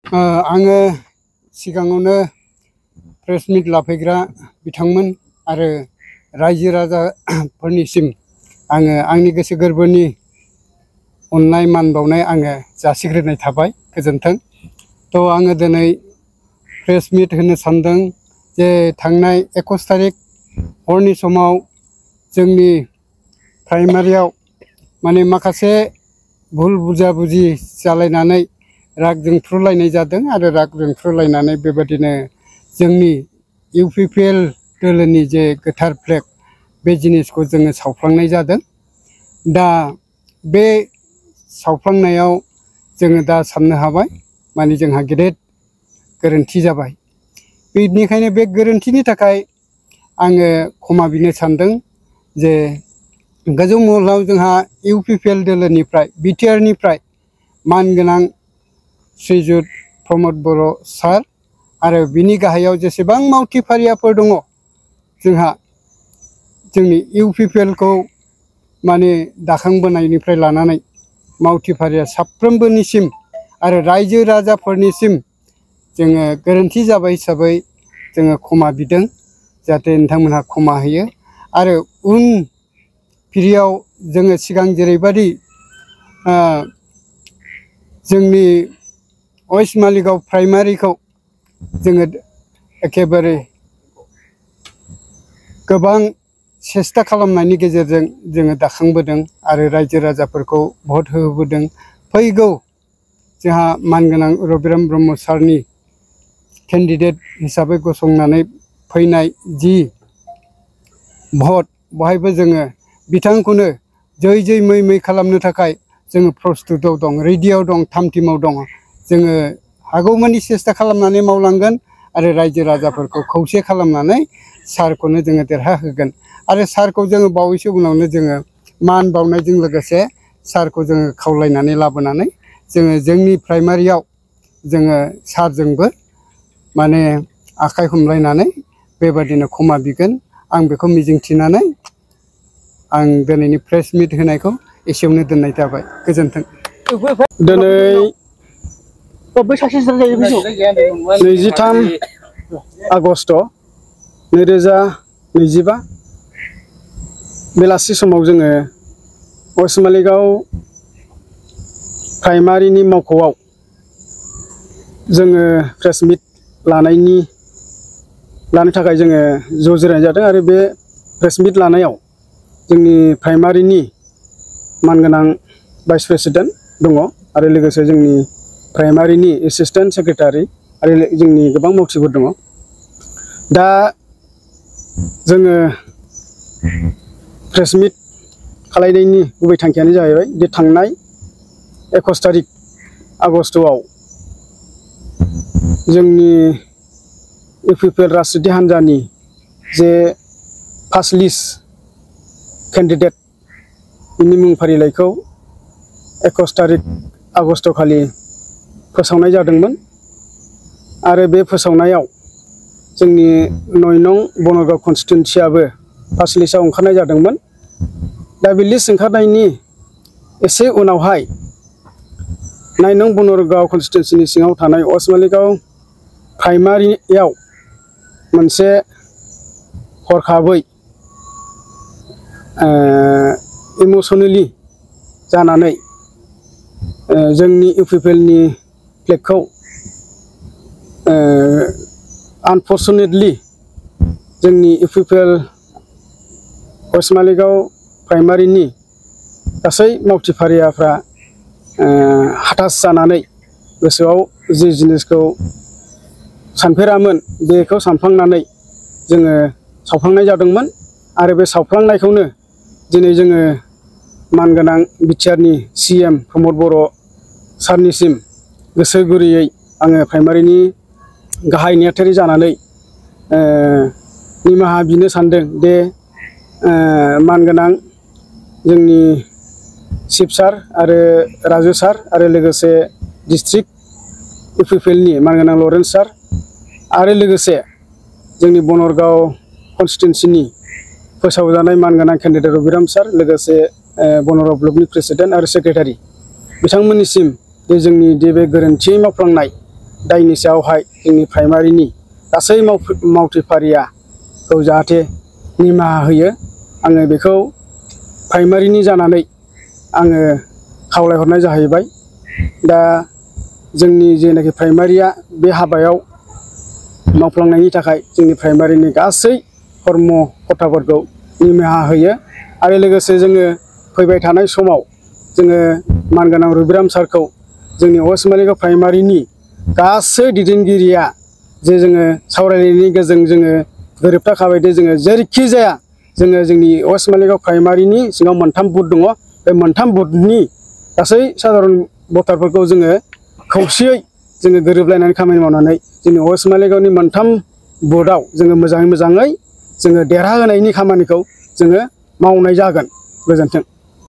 आङो सिगाङावनो प्रेस मिट लाफैग्रा बिथांमोन आरो रायजो राजाफोरनिसिम आङो आंनि गोसो गोरबोनि अननाय मान बावनाय आङो जासिग्रोनाय थाबाय। गोजोन्थों। थ' आङो दिनै प्रेस मिट होनो सानदों जे थांनाय 21 तारिख हरनि समाव जोंनि प्राइमारियाव माने माखासे भुल बुजाबुजि जालायनानै राग जोंफ्रुलायनाय जादों आरो राग जोंफ्रुलायनानै बेबादिनो जोंनि UPPL दोलोनि जे गोथार फ्लेग बे जिनिसखौ जोङो सावफ्लांनाय जादों। दा बे सावफ्लांनायाव जोङो दा साननो हाबाय माने जोंहा गेदेर गोरोन्थि जाबाय। बेनिखायनो बे गोरोन्थिनि थाखाय आङो क्षमा बिनो सानदों जे गोजौ महलाव जोंहा UPPL दोलोनिफ्राय BTR निफ्राय मानगोनां श्रीजुत प्रमद बर' सार आरो बिनि गाहायाव जेसेबां मावथि फारियाफोर दङ जोंहा जोंनि UPPL खौ माने दाखांबोनायनिफ्राय लानानै मावथि फारिया साफ्रोमबोनिसिम आरो रायजो राजाफोरनिसिम जोङो गोरोन्थि जाबाय हिसाबै जोङो क्षमा बिदों। जाहाथे नोंथांमोनहा क्षमा होयो आरो उन फिरियाव जोङो सिगां जेरैबायदि जोंनि वेस्ट मालिगाव प्राइमारिखौ जोङो एखेबारे गोबां सेस्था खालामनायनि गेजेरजों जोङो दाखांबोदों आरो रायजो राजाफोरखौ भट होबोदों। फैगौ जोंहा मानगोनां रबिराम ब्रह्म सारनि केन्डिडेट हिसाबै गसंनानै फैनाय जि भट बहायबो जोङो बिथांखौनो जै जै मै मै खालामनो थाखाय जोङो प्रस्तुतआव दं, रेडियाव दं, थाम थिमाव दङ। जोङो हागौमानि सेस्था खालामनानै मावलांगोन आरो रायजो राजाफोरखौ खौसे खालामनानै सारखौनो जोङो देरहाहोगोन आरो सारखौ जोङो बावैसो उनावनो जोङो मान बावनायजों लोगोसे सारखौ जोङो खावलायनानै लाबोनानै जोङो जोंनि प्राइमारियाव जोङो सारजोंबो माने आखाइ हमलायनानै बेबादिनो क्षमा बिगोन। आं बेखौ मिजिंथिनानै आं दिनैनि प्रेस मिट होनायखौ एसेयावनो दोननाय जाबाय। गोजोन्थों। दिनै 23 आगस्ट 2025 बेलासि समाव जोङो वेस्ट मालिगाव प्राइमारिनि मावख'आव जोङो प्रेस मिट लानो थाखाय जोङो ज' जिरायनाय जादों आरो बे प्रेस मिट लानायाव जोंनि प्राइमारिनि मानगोनां भाइस प्रेसिडेन्ट दङ आरो लोगोसे जोंनि प्राइमारिनि एसिस्टेन्ट सेक्रेटारि आरो जोंनि गोबां मावथिफोर दङ। दा जोङो प्रेस मिट खालायनायनि गुबै थांखियानो जाहैबाय जे थांनाय 21 तारिख आगस्टआव जोंनि UPPL राजनिति हान्जानि जे फार्स्ट लिस्ट केन्डिडेट बिनि मुं फारिलाइखौ 21 तारिख आगस्ट खालि फोसावनाय जादोंमोन आरो बे फोसावनायाव जोंनि 9 नं बनरगाव कनस्टिटुएन्सियाबो फार्स्ट लिस्टआव ओंखारनाय जादोंमोन। दा बे लिस्ट ओंखारनायनि एसे उनावहाय 9 नं बनरगाव कनस्टिटुएन्सिनि सिङाव थानाय वेस्ट मालिगाव प्राइमारियाव मोनसे हरखाबै इमसनेलि जानानै जोंनि UPPL नि फ्लेगखौ आनफर्चुनेटलि जोंनि UPPL वेस्ट मालिगाव प्राइमारिनि गासै मावथि फारियाफ्रा हताश जानानै गोसोआव जि जिनिसखौ सानफेरामोन बेखौ सानफ्लांनानै जोङो सावफ्लांनाय जादोंमोन आरो बे सावफ्लांनायखौनो दिनै जोङो मानगोनां BTR नि CM प्रमद बर' सारनिसिम गोसो गुरैयै आङो प्राइमारिनि गाहाय नेहाथारि जानानै निमाहा बिनो सानदों दे मानगोनां जोंनि चिफ सार आरो राजु सार आरो लोगोसे डिस्ट्रिक्ट UPPL नि मानगोनां लरेन्स सार आरो लोगोसे जोंनि बनरगाव कनस्टिटुएन्सिनि फोसावजानाय मानगोनां केन्डिडेट रबिराम सार लोगोसे बनरगाव ब्लकनि प्रेसिडेन्ट आरो सेक्रेटारि बिथांमोननिसिम जे जोंनि बे गोरोन्थि मावफ्लांनाय दायनि सायावहाय जोंनि प्राइमारिनि गासै मावथिफारियाखौ जाहाथे निमाहा होयो आङो बेखौ प्राइमारिनि जानानै आङो खावलायहरनाय जाहैबाय। दा जोंनि जेनाखि प्राइमारिया बे हाबायाव मावफ्लांनायनि थाखाय जोंनि प्राइमारिनि गासै कर्मकर्ताफोरखौ निमाहा होयो आरो लोगोसे जोङो फैबाय थानाय समाव जोङो मानगोनां रबिराम सारखौ जोंनि वेस्ट मालिगाव प्राइमारिनि गासै दैदेनगिरिया जे जोङो सावरायनायनि गेजेरजों जोङो गोरोबथाखाबाय दे जोङो जेरैखि जाया जोङो जोंनि वेस्ट मालिगाव प्राइमारिनि सिङाव 3 बुथ दङ बे 3 बुथनि गासै साधारन भटारफोरखौ जोङो खौसेयै जोङो गोरोबलायनानै खामानि मावनानै जोंनि वेस्ट मालिगावनि 3 बुथआव जोङो मोजाङै जोङो देरहाहोनायनि खामानिखौ जोङो मावनाय जागोन। गोजोन्थों।